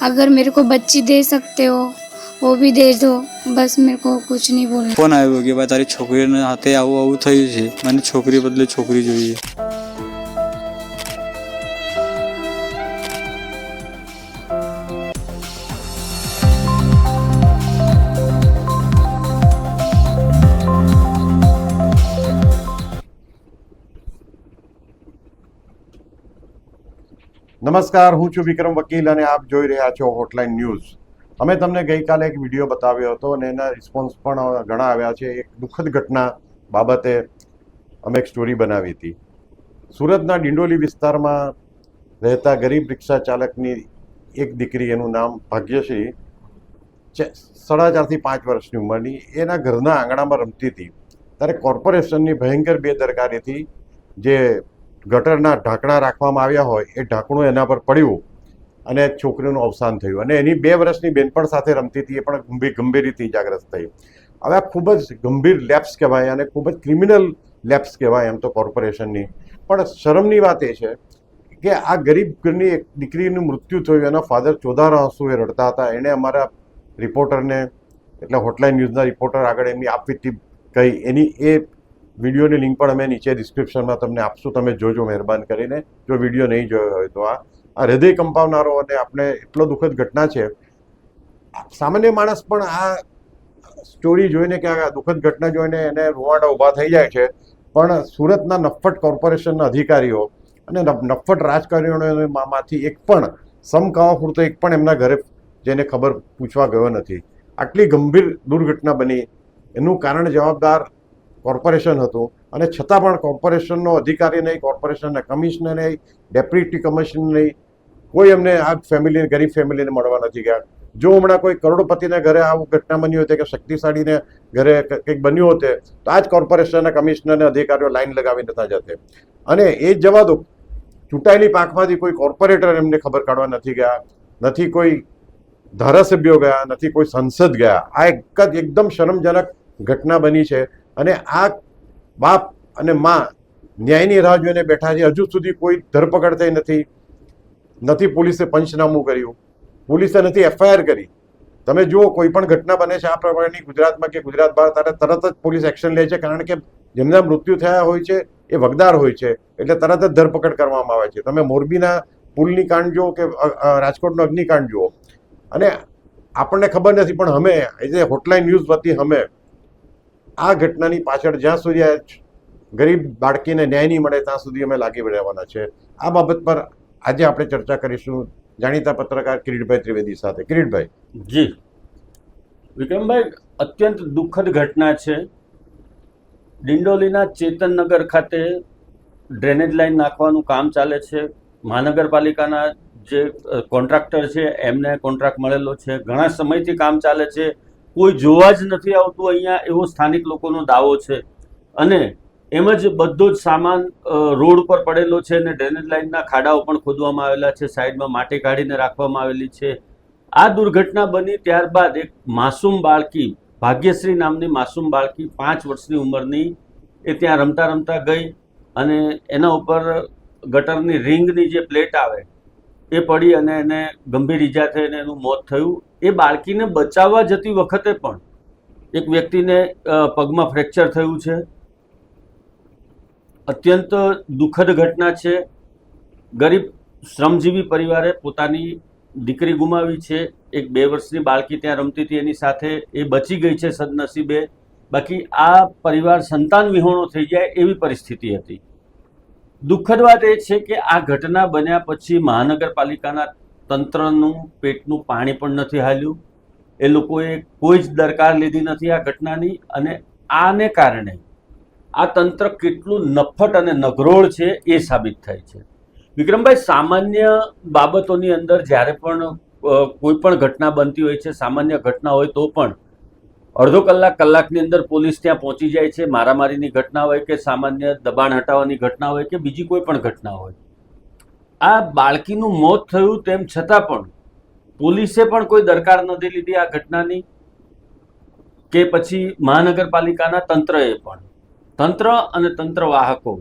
अगर मेरे को बच्ची दे सकते हो वो भी दे दो, बस मेरे को कुछ नहीं बोलना। फोन આવ્યો કે ભાઈ તારી છોકરીને હાથે આવું આવું થયું છે, મને છોકરી બદલે છોકરી જોઈએ. નમસ્કાર, હું છું વિક્રમ વકીલ અને આપ જોઈ રહ્યા છો હોટલાઇન ન્યૂઝ. અમે તમને ગઈકાલે એક વિડીયો બતાવ્યો હતો અને એના રિસ્પોન્સ પણ ઘણા આવ્યા છે. એક દુઃખદ ઘટના બાબતે અમે એક સ્ટોરી બનાવી હતી. સુરતના ડિંડોલી વિસ્તારમાં રહેતા ગરીબ રિક્ષા ચાલકની એક દીકરી, એનું નામ ભાગ્યશ્રી, 4.5 થી 5 વર્ષની ઉંમરની, એના ઘરના આંગણામાં રમતી હતી ત્યારે કોર્પોરેશનની ભયંકર બેદરકારીથી જે ગટરના ઢાંકણા રાખવામાં આવ્યા હોય એ ઢાંકણું એના પર પડ્યું અને છોકરીનું અવસાન થયું. અને એની 2 વર્ષની બેનપણ સાથે રમતી હતી, એ પણ ગંભીર રીતે ઇજાગ્રસ્ત થઈ. હવે આ ખૂબ જ ગંભીર લેપ્સ કહેવાય અને ખૂબ જ ક્રિમિનલ લેપ્સ કહેવાય એમ તો કોર્પોરેશનની. પણ શરમની વાત એ છે કે આ ગરીબ ઘરની એક દીકરીનું મૃત્યુ થયું. એના ફાધર ચોધાર આંસુએ રડતા હતા. એણે અમારા રિપોર્ટરને, એટલે હોટલાઇન ન્યૂઝના રિપોર્ટર આગળ એમની આપવીતી કહી. એની એ વિડીયોની લિંક પણ અમે નીચે ડિસ્ક્રિપ્શનમાં તમને આપશું, તમે જોજો મહેરબાન કરીને, જો વિડીયો નહીં જોયો હોય તો. આ હૃદય કંપાવનારો અને આપણે એટલો દુઃખદ ઘટના છે. સામાન્ય માણસ પણ આ સ્ટોરી જોઈને કે આ દુઃખદ ઘટના જોઈને એને રૂવાડા ઊભા થઈ જાય છે. પણ સુરતના નફ્ફટ કોર્પોરેશનના અધિકારીઓ અને નફ્ફટ રાજકારણીઓમાંથી એક પણ સમકાવા પૂરતો એક પણ એમના ઘરે જેને ખબર પૂછવા ગયો નથી. આટલી ગંભીર દુર્ઘટના બની એનું કારણ જવાબદાર કોર્પોરેશન હતું અને છતાં પણ કોર્પોરેશનનો અધિકારી નહીં, કોર્પોરેશનના કમિશનર નહીં, ડેપ્યુટી કમિશનર નહીં, કોઈ એમને આ ફેમિલીને, ગરીબ ફેમિલીને મળવા નથી ગયા. જો હમણાં કોઈ કરોડપતિને ઘરે આવું ઘટના બની હોતે કે શક્તિશાળીને ઘરે કંઈક બન્યું હોતે તો આ જ કોર્પોરેશનના કમિશનરને અધિકારીઓ લાઈન લગાવી નતા જતે. અને એ જ જવા દો, ચૂંટાયેલી પાંખમાંથી કોઈ કોર્પોરેટર એમને ખબર કાઢવા નથી ગયા, નથી કોઈ ધારાસભ્યો ગયા, નથી કોઈ સંસદ ગયા. આ એક જ એકદમ શરમજનક ઘટના બની છે. અને આ બાપ અને મા ન્યાયની રાહ જોઈને બેઠા છે. હજુ સુધી કોઈ ધરપકડ થઈ નથી, નથી પોલીસે પંચનામું કર્યું, પોલીસે નથી FIR કરી. તમે જુઓ, કોઈ પણ ઘટના બને છે આ પ્રકારની ગુજરાતમાં કે ગુજરાત બહાર, ત્યારે તરત જ પોલીસ એક્શન લે છે, કારણ કે જેમના મૃત્યુ થયા હોય છે એ વગદાર હોય છે, એટલે તરત જ ધરપકડ કરવામાં આવે છે. તમે મોરબીના પુલની કાંડ જુઓ કે રાજકોટનો અગ્નિકાંડ જુઓ. અને આપણને ખબર નથી, પણ અમે એઝ એ હોટલાઇન ન્યૂઝ વતી અમે આ ઘટનાની પાછળ જ્યાં સુધી આ ગરીબ બાળકીને ન્યાય નહીં મળે ત્યાં સુધી અમે લાગી રહેવાના છે. આ બાબત પર આજે આપણે ચર્ચા કરીશું જાણીતા પત્રકાર કિરીટભાઈ ત્રિવેદી સાથે. કિરીટભાઈ. જી વિક્રમભાઈ, અત્યંત દુઃખદ ઘટના છે. ડિંડોલીના ચેતનનગર ખાતે ડ્રેનેજ લાઈન નાખવાનું કામ ચાલે છે. મહાનગરપાલિકાના જે કોન્ટ્રાક્ટર છે એમને કોન્ટ્રાક્ટ મળેલો છે, ઘણા સમયથી કામ ચાલે છે, કોઈ જોવા જ નથી આવતું અહીંયા, એવો સ્થાનિક લોકોનો દાવો છે. અને એમ જ બધો જ સામાન રોડ પર પડેલો છે અને ડ્રેનેજ લાઇનના ખાડાઓ પણ ખોદવામાં આવેલા છે, સાઈડમાં માટી કાઢીને રાખવામાં આવેલી છે. આ દુર્ઘટના બની ત્યારબાદ એક માસૂમ બાળકી, ભાગ્યશ્રી નામની માસૂમ બાળકી, 5 વર્ષની ઉંમરની, એ ત્યાં રમતા રમતા ગઈ અને એના ઉપર ગટરની રિંગની જે પ્લેટ આવે એ પડી અને એને ગંભીર ઈજા થઈ અને એનું મોત થયું. એ બાળકીને બચાવવા જતી વખતે પણ એક વ્યક્તિને પગમાં ફ્રેક્ચર થયું છે. અત્યંત દુઃખદ ઘટના છે. ગરીબ શ્રમજીવી પરિવારે પોતાની દીકરી ગુમાવી છે. એક 2 વર્ષની બાળકી ત્યાં રમતી હતી એની સાથે, એ બચી ગઈ છે સદનસીબે. બાકી આ પરિવાર સંતાન વિહોણો થઈ જાય એવી પરિસ્થિતિ હતી. દુઃખદ વાત એ છે કે આ ઘટના બન્યા પછી મહાનગરપાલિકાના તંત્રનું પેટનું પાણી પણ નથી હાલ્યું. એ લોકોએ કોઈ જ દરકાર લીધી નથી આ ઘટનાની. અને આને કારણે આ તંત્ર કેટલું નફ્ફટ અને નગરોળ છે એ સાબિત થાય છે. વિક્રમભાઈ, સામાન્ય બાબતોની અંદર જ્યારે પણ કોઈ પણ ઘટના બનતી હોય છે, સામાન્ય ઘટના હોય તો પણ અડધો કલાક, કલાકની અંદર પોલીસ ત્યાં પહોંચી જાય છે. મારામારીની ઘટના હોય કે સામાન્ય દબાણ હટાવવાની ઘટના હોય કે બીજી કોઈ પણ ઘટના હોય. આ બાળકીનું મોત થયું તેમ છતાં પણ પોલીસે પણ કોઈ દરકાર નથી લીધી આ ઘટનાની, કે પછી મહાનગરપાલિકાના તંત્રએ પણ. તંત્ર અને તંત્રવાહકો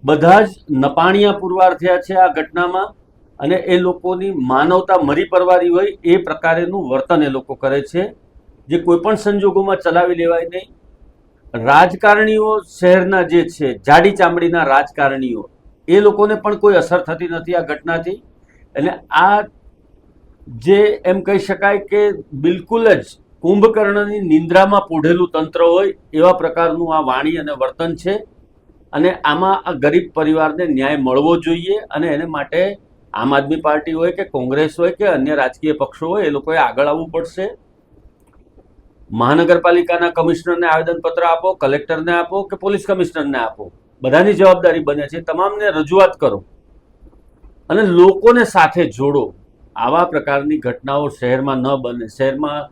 બધા જ નપાણિયા પુરવાર થયા છે આ ઘટનામાં. અને એ લોકોની માનવતા મરી પરવારી હોય એ પ્રકારેનું વર્તન એ લોકો કરે છે, જે કોઈ પણ સંજોગોમાં ચલાવી લેવાય નહીં. રાજકારણીઓ શહેરના જે છે જાડી ચામડીના રાજકારણીઓ, એ લોકોને પણ કોઈ અસર થતી નથી આ ઘટનાથી. એટલે આ જે એમ કહી શકાય કે બિલકુલ જ કુંભકર્ણની નિંદ્રામાં પોઢેલું તંત્ર હોય એવા પ્રકારનું આ વાણી અને વર્તન છે. અને આમાં આ ગરીબ પરિવારને ન્યાય મળવો જોઈએ, અને એને માટે આમ આદમી પાર્ટી હોય કે કોંગ્રેસ હોય કે અન્ય રાજકીય પક્ષો હોય, એ લોકોએ આગળ આવવું પડશે. મહાનગરપાલિકાના કમિશનરને આવેદનપત્ર આપો, કલેક્ટરને આપો કે પોલીસ કમિશનરને આપો, બધાની જવાબદારી બને છે. તમામને રજૂઆત કરો અને લોકોને સાથે જોડો. આવા પ્રકારની ઘટનાઓ શહેરમાં ન બને. શહેરમાં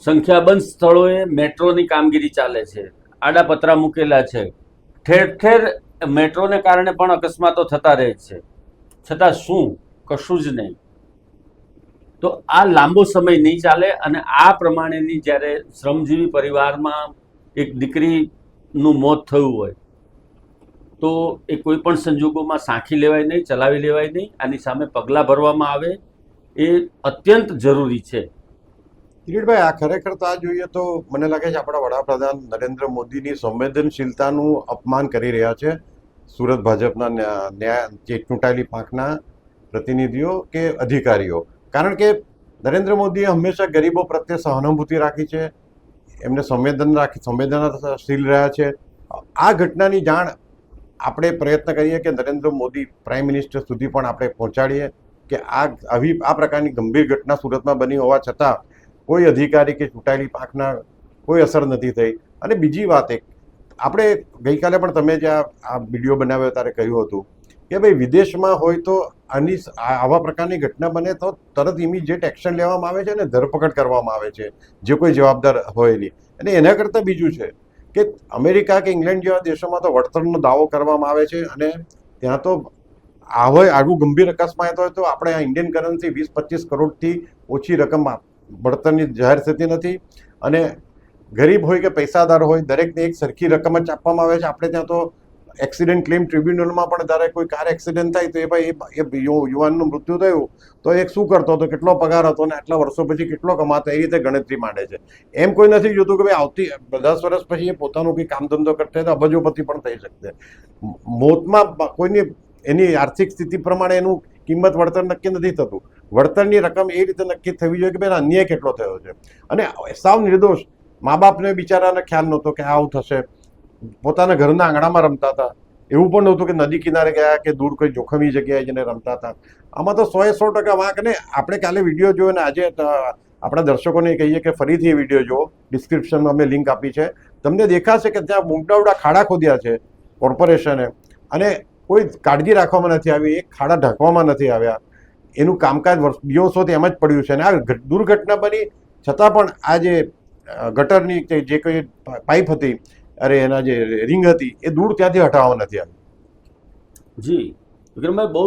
સંખ્યાબંધ સ્થળોએ મેટ્રોની કામગીરી ચાલે છે, આડા પતરા મૂકેલા છે, ઠેર ઠેર મેટ્રોને કારણે પણ અકસ્માતો થતા રહે છે, છતાં શું? કશું જ નહીં. તો આ લાંબો સમય નહીં ચાલે. અને આ પ્રમાણેની જ્યારે શ્રમજીવી પરિવારમાં એક દીકરીનું મોત થયું હોય તો એ કોઈ પણ સંજોગોમાં સાંખી લેવાય નહીં, ચલાવી લેવાય નહીં. આની સામે પગલાં ભરવામાં આવે એ અત્યંત જરૂરી છે. કિરીટભાઈ, આ ખરેખર તો આ જોઈએ તો મને લાગે છે આપણા વડાપ્રધાન નરેન્દ્ર મોદીની સંવેદનશીલતાનું અપમાન કરી રહ્યા છે સુરત ભાજપના ન્યાય જે ચૂંટાયેલી પાંખના પ્રતિનિધિઓ કે અધિકારીઓ. કારણ કે નરેન્દ્ર મોદીએ હંમેશા ગરીબો પ્રત્યે સહાનુભૂતિ રાખી છે, એમને સંવેદનશીલ રહ્યા છે. આ ઘટનાની જાણ આપણે પ્રયત્ન કરીએ કે નરેન્દ્ર મોદી પ્રાઇમ મિનિસ્ટર સુધી પણ આપણે પહોંચાડીએ કે આ પ્રકારની ગંભીર ઘટના સુરતમાં બની હોવા છતાં કોઈ અધિકારી કે ચૂંટાયેલી પાંખના કોઈ અસર નથી થઈ. અને બીજી વાત આપણે ગઈકાલે પણ તમે જે આ વિડીયો બનાવ્યો ત્યારે કહ્યું હતું કે ભાઈ વિદેશમાં હોય તો આવા પ્રકારની ઘટના બને તો તરત ઇમિડિયેટ એક્શન લેવામાં આવે છે અને ધરપકડ કરવામાં આવે છે જે કોઈ જવાબદાર હોય એની. અને એના કરતાં બીજું છે કે અમેરિકા કે ઇંગ્લેન્ડ જેવા દેશોમાં તો વળતરનો દાવો કરવામાં આવે છે, અને ત્યાં તો આવું ગંભીર અકસ્માત હોય તો આપણે આ ઇન્ડિયન કરન્સી 20-25 કરોડથી ઓછી રકમ વળતરની જાહેર થતી નથી. અને ગરીબ હોય કે પૈસાદાર હોય દરેકને એક સરખી રકમ જ આપવામાં આવે છે. આપણે ત્યાં તો એક્સિડન્ટ ક્લેમ ટ્રિબ્યુનલમાં પણ જ્યારે કોઈ કાર એક્સિડન્ટ થાય તો એ ભાઈ એ યુવાનનું મૃત્યુ થયું તો એક શું કરતો હતો, કેટલો પગાર હતો અને આટલા વર્ષો પછી કેટલો કમાતો, એ રીતે ગણતરી માંડે છે. એમ કોઈ નથી જોતું કે ભાઈ આવતી 10 વર્ષ પછી એ પોતાનું કંઈ કામ ધંધો કરતા તો અબજોપતિ પણ થઈ શકશે. મોતમાં કોઈની એની આર્થિક સ્થિતિ પ્રમાણે એનું કિંમત વળતર નક્કી નથી થતું. વળતરની રકમ એ રીતે નક્કી થવી જોઈએ કે ભાઈ અન્યાય કેટલો થયો છે. અને સાવ નિર્દોષ મા બાપને બિચારાને ખ્યાલ નહોતો કે આવું થશે. પોતાના ઘરના આંગણામાં રમતા હતા, એવું પણ નહોતું કે નદી કિનારે ગયા કે દૂર કોઈ જોખમી જગ્યાએ જઈને રમતા હતા. આમાં તો 100% વાંક. ને આપણે કાલે વિડીયો જોયો ને આજે આપણા દર્શકોને કહીએ કે ફરીથી એ વિડીયો જુઓ, ડિસ્ક્રિપ્શનમાં અમે લિંક આપી છે. તમને દેખાશે કે ત્યાં મોટા ખાડા ખોદ્યા છે કોર્પોરેશને, અને કોઈ કાળજી રાખવામાં નથી આવી, એક ખાડા ઢાંકવામાં નથી આવ્યા. એનું કામકાજ દિવસોથી એમ જ પડ્યું છે. અને આ દુર્ઘટના બની છતાં પણ આ જે ગટરની જે કોઈ પાઇપ હતી, એના જે રિંગ હતી એ દૂર ત્યાંથી હટાવવા નથી આવી. જી વિક્રમભાઈ, બહુ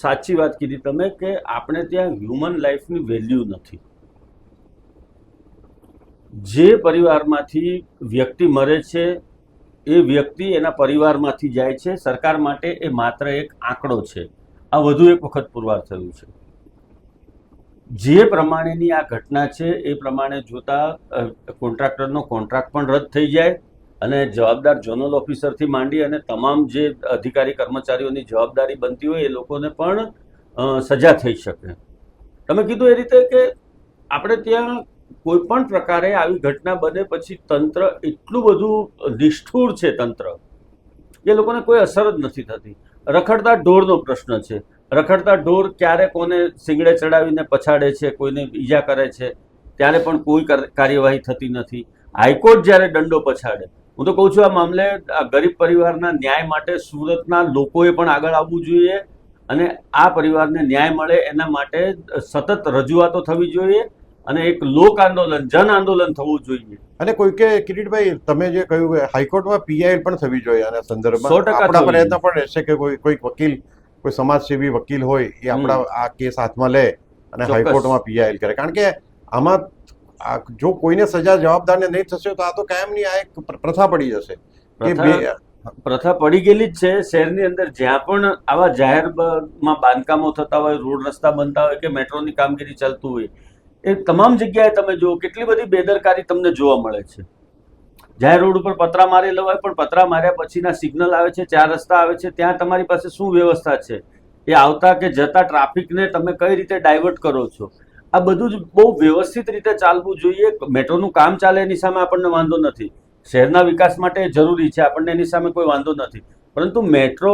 સાચી વાત કીધી તમે કે આપણે ત્યાં હ્યુમન લાઈફની વેલ્યુ નથી. જે પરિવારમાંથી વ્યક્તિ મરે છે એ વ્યક્તિ એના પરિવારમાંથી જાય છે. સરકાર માટે એ માત્ર એક આંકડો છે. આ વધુ એક વખત પુરવાર થયું છે. જે પ્રમાણેની આ ઘટના છે એ પ્રમાણે જોતા કોન્ટ્રાક્ટરનો કોન્ટ્રાક્ટ પણ રદ થઈ જાય અને જવાબદાર ઝોનલ ઓફિસરથી માંડી અને તમામ જે અધિકારી કર્મચારીઓની જવાબદારી બનતી હોય એ લોકોને પણ સજા થઈ શકે. તમે કીધું એ રીતે કે આપણે ત્યાં કોઈ પણ પ્રકારે આવી ઘટના બને પછી તંત્ર એટલું બધું નિષ્ઠુર છે, તંત્ર એ લોકોને કોઈ અસર જ નથી થતી. રખડતા ઢોરનો પ્રશ્ન છે. રખડતા ઢોર ક્યારે કોને શીંગડે ચડાવીને પછાડે છે, કોઈને ઈજા કરે છે, ત્યારે પણ કોઈ કાર્યવાહી થતી નથી. હાઈકોર્ટ જ્યારે દંડો પછાડે, હું તો કહું છું આ મામલે આ ગરીબ પરિવારના ન્યાય માટે સુરતના લોકોએ પણ આગળ આવવું જોઈએ અને આ પરિવારને ન્યાય મળે એના માટે સતત રજૂઆતો થવી જોઈએ અને એક લોક આંદોલન, જન આંદોલન થવું જોઈએ. અને કોઈકે કિરીટભાઈ તમે જે કહ્યું કે હાઈકોર્ટમાં પીઆઈ પણ થવી જોઈએ આના સંદર્ભમાં. 100% આપણા પ્રયત્ન પણ રહેશે કે કોઈ વકીલ, કોઈ સમાજસેવી વકીલ હોય એ આપણા આ કેસ હાથમાં લે અને હાઈકોર્ટમાં પીઆઈ કરે. કારણ કે આમાં જો કોઈને સજા જવાબદારને નહીં થશે તો આ તો કાયમની આ એક પ્રથા પડી જશે કે પ્રથા પડી ગયેલી જ છે શહેરની અંદર. જ્યાં પણ આવા જાહેરમાં બાંધકામો થતા હોય, રોડ રસ્તા બનતા હોય કે મેટ્રોની કામગીરી ચાલતું હોય, એ તમામ જગ્યાએ તમે જુઓ કેટલી બધી બેદરકારી તમને જોવા મળે છે. જાહેર રોડ ઉપર પતરા મારેલા હોય, પણ પતરા માર્યા પછીના સિગ્નલ આવે છે, 4 રસ્તા આવે છે, ત્યાં તમારી પાસે શું વ્યવસ્થા છે? એ આવતા કે જતા ટ્રાફિકને તમે કઈ રીતે ડાયવર્ટ કરો છો? આ બધું જ બહુ વ્યવસ્થિત રીતે ચાલવું જોઈએ. મેટ્રોનું કામ ચાલે એની સામે આપણને વાંધો નથી, શહેરના વિકાસ માટે જરૂરી છે, આપણને એની સામે કોઈ વાંધો નથી. પરંતુ મેટ્રો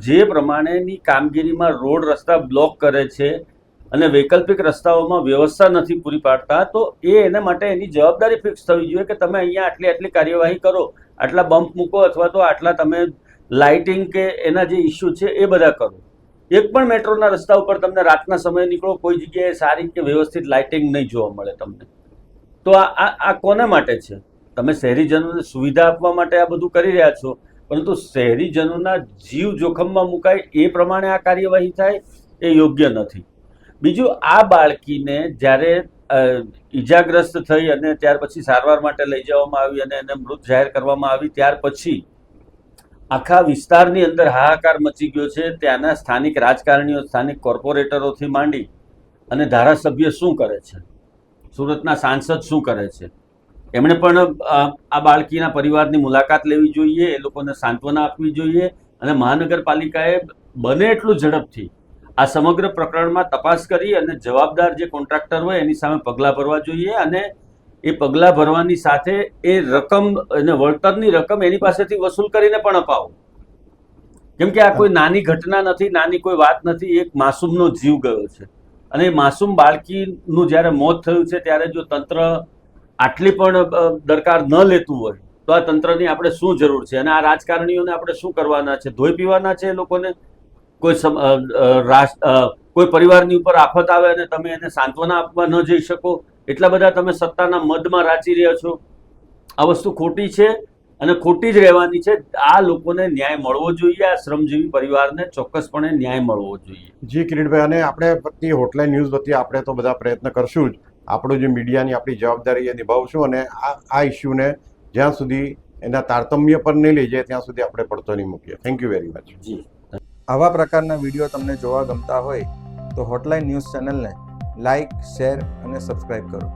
જે પ્રમાણેની કામગીરીમાં રોડ રસ્તા બ્લોક કરે છે અને વૈકલ્પિક રસ્તાઓમાં વ્યવસ્થા નથી પૂરી પાડતા, તો એના માટે એની જવાબદારી ફિક્સ થવી જોઈએ કે તમે અહીંયા આટલી કાર્યવાહી કરો, આટલા બમ્પ મૂકો, અથવા તો આટલા તમે લાઇટિંગ કે એના જે ઇસ્યુ છે એ બધા કરો. એક પણ મેટ્રોના રસ્તા ઉપર તમને રાતના સમયે નીકળો, કોઈ જગ્યાએ સારી કે વ્યવસ્થિત લાઇટિંગ નહીં જોવા મળે તમને. તો આ કોને માટે છે? તમે શહેરીજનોને સુવિધા આપવા માટે આ બધું કરી રહ્યા છો, પરંતુ શહેરીજનોના જીવ જોખમમાં મુકાય એ પ્રમાણે આ કાર્યવાહી થાય એ યોગ્ય નથી. બીજું, આ બાળકીને જ્યારે ઈજાગ્રસ્ત થઈ અને ત્યાર પછી સારવાર માટે લઈ જવામાં આવી અને એને મૃત જાહેર કરવામાં આવી, ત્યાર પછી આખા વિસ્તારની અંદર હાહાકાર મચી ગયો છે. ત્યાંના સ્થાનિક રાજકારણીઓ, સ્થાનિક કોર્પોરેટરોથી માંડી અને ધારાસભ્ય શું કરે છે, સુરતના સાંસદ શું કરે છે, એમણે પણ આ બાળકીના પરિવારની મુલાકાત લેવી જોઈએ, એ લોકોને સાંત્વના આપવી જોઈએ અને મહાનગરપાલિકાએ બને એટલું ઝડપથી આ સમગ્ર પ્રકરણમાં તપાસ કરી અને જવાબદાર જે કોન્ટ્રાક્ટર હોય એની સામે પગલાં ભરવા જોઈએ. અને એ પગલાં ભરવાની સાથે એ રકમ અને વળતરની રકમ એની પાસેથી વસૂલ કરીને પણ અપાવો, કેમ કે આ કોઈ નાની ઘટના નથી, નાની કોઈ વાત નથી. એક માસૂમનો જીવ ગયો છે અને એ માસૂમ બાળકીનું જ્યારે મોત થયું છે ત્યારે જો તંત્ર આટલી પણ દરકાર ન લેતું હોય તો આ તંત્રની આપણે શું જરૂર છે? અને આ રાજકારણીઓને આપણે શું કરવાના છે? ધોઈ પીવાના છે એ લોકોને? કોઈ પરિવારની ઉપર આફત આવે અને તમે એને સાંત્વના આપવા ન જઈ શકો, એટલા બધા તમે સત્તાના મદમાં રાચી રહ્યા છો. આ વસ્તુ ખોટી છે અને ખોટી જ રહેવાની છે. આ લોકોને ન્યાય મળવો જોઈએ, આ શ્રમજીવી પરિવારને ચોક્કસપણે ન્યાય મળવો જોઈએ. જી કિરીટભાઈ, અને આપણે વતી હોટલાઇન ન્યૂઝ વતી આપણે તો બધા પ્રયત્ન કરશું જ. આપણું જે મીડિયાની આપણી જવાબદારી એ નિભાવશું અને આ ઇસ્યુને જ્યાં સુધી એના તારતમ્ય પર નહીં લઈ જાય ત્યાં સુધી આપણે પડતો નહીં મૂકીએ. Thank you very much. જી. આવા પ્રકારના વિડીયો તમને જોવા ગમતા હોય તો હોટલાઇન ન્યૂઝ ચેનલને લાઇક, શેર અને સબસ્ક્રાઇબ કરો.